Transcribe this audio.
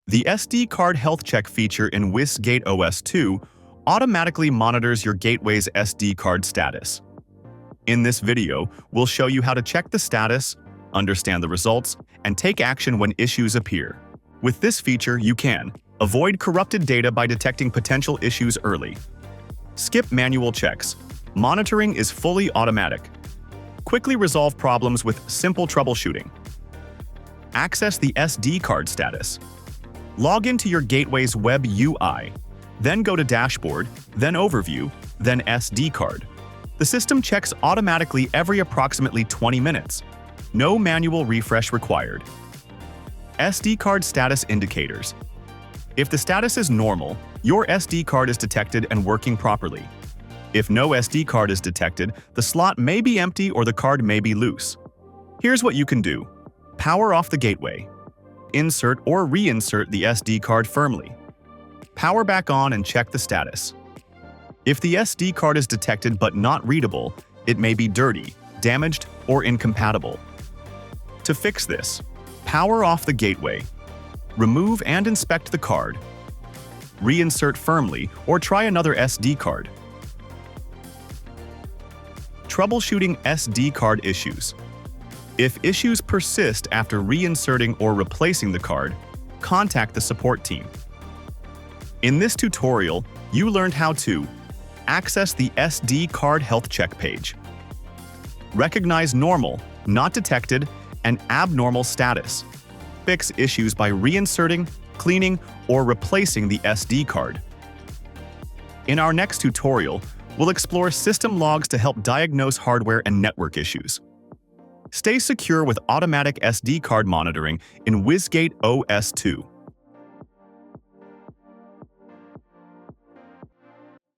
The SD card health check feature in WisGateOS 2 automatically monitors your gateway's SD card status. In this video, we'll show you how to check the status, understand the results, and take action when issues appear. With this feature, you can avoid corrupted data by detecting potential issues early. Skip manual checks. Monitoring is fully automatic. Quickly resolve problems with simple troubleshooting. Access the SD card status. Log into your gateway's web UI, then go to Dashboard, then Overview, then SD card. The system checks automatically every approximately 20 minutes. No manual refresh required. SD card status indicators. If the status is normal, your SD card is detected and working properly. If no SD card is detected, the slot may be empty or the card may be loose. Here's what you can do. Power off the gateway. Insert or reinsert the SD card firmly. Power back on and check the status. If the SD card is detected but not readable, it may be dirty, damaged, or incompatible. To fix this, power off the gateway. Remove and inspect the card. Reinsert firmly or try another SD card. Troubleshooting SD card issues. If issues persist after reinserting or replacing the card, contact the support team. In this tutorial, you learned how to access the SD card health check page, recognize normal, not detected, and abnormal status, fix issues by reinserting, cleaning, or replacing the SD card. In our next tutorial, we'll explore system logs to help diagnose hardware and network issues. Stay secure with automatic SD card monitoring in WisGateOS 2.